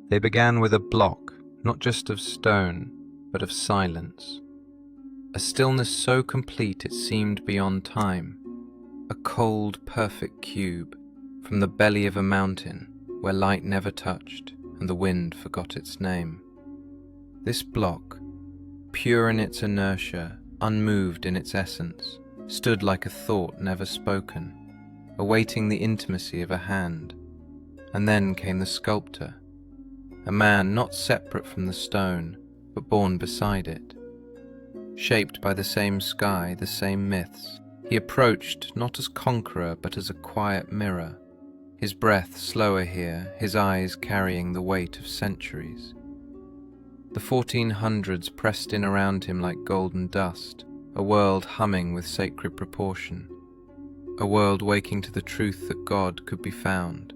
They began with a block, not just of stone, but of silence. A stillness so complete it seemed beyond time. A cold, perfect cube from the belly of a mountain where light never touched and the wind forgot its name. This block, pure in its inertia, unmoved in its essence, stood like a thought never spoken, awaiting the intimacy of a hand. And then came the sculptor, a man not separate from the stone, but born beside it. Shaped by the same sky, the same myths, he approached not as conqueror but as a quiet mirror, his breath slower here, his eyes carrying the weight of centuries. The 1400s pressed in around him like golden dust, a world humming with sacred proportion, a world waking to the truth that God could be found,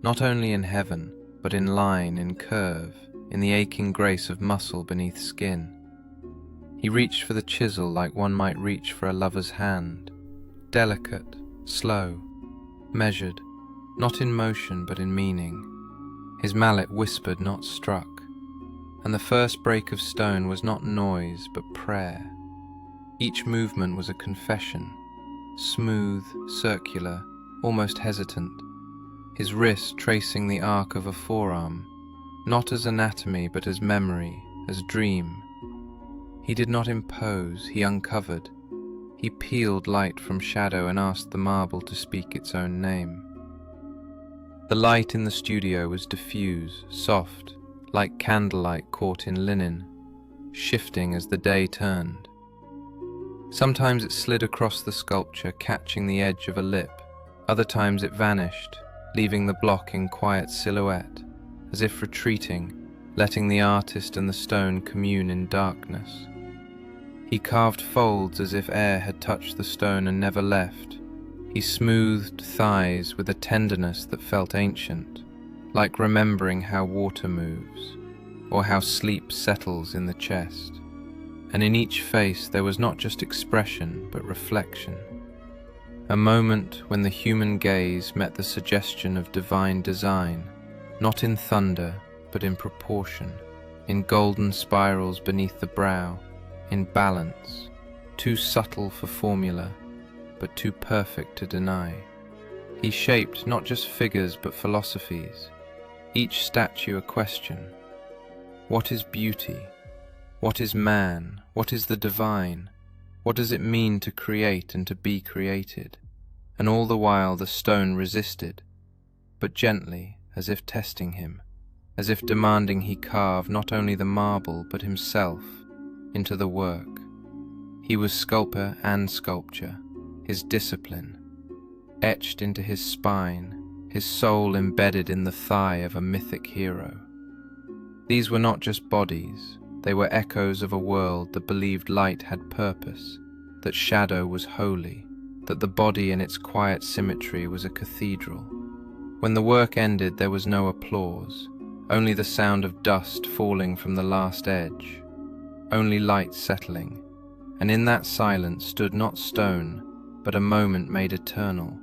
not only in heaven, but in line, in curve, in the aching grace of muscle beneath skin. He reached for the chisel like one might reach for a lover's hand, delicate, slow, measured, not in motion but in meaning. His mallet whispered, not struck, and the first break of stone was not noise but prayer. Each movement was a confession, smooth, circular, almost hesitant, his wrist tracing the arc of a forearm, not as anatomy but as memory, as dream. He did not impose, he uncovered. He peeled light from shadow and asked the marble to speak its own name. The light in the studio was diffuse, soft, like candlelight caught in linen, shifting as the day turned. Sometimes it slid across the sculpture, catching the edge of a lip. Other times it vanished, leaving the block in quiet silhouette, as if retreating, letting the artist and the stone commune in darkness. He carved folds as if air had touched the stone and never left. He smoothed thighs with a tenderness that felt ancient, like remembering how water moves, or how sleep settles in the chest. And in each face there was not just expression, but reflection. A moment when the human gaze met the suggestion of divine design, not in thunder, but in proportion, in golden spirals beneath the brow, in balance, too subtle for formula, but too perfect to deny. He shaped not just figures but philosophies, each statue a question. What is beauty? What is man? What is the divine? What does it mean to create and to be created? And all the while the stone resisted, but gently, as if testing him, as if demanding he carve not only the marble but himself into the work. He was sculptor and sculpture, his discipline, etched into his spine, his soul embedded in the thigh of a mythic hero. These were not just bodies, they were echoes of a world that believed light had purpose, that shadow was holy, that the body in its quiet symmetry was a cathedral. When the work ended there was no applause, only the sound of dust falling from the last edge, only light settling, and in that silence stood not stone, but a moment made eternal.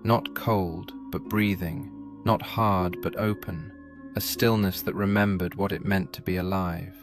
Not cold, but breathing, not hard, but open, a stillness that remembered what it meant to be alive.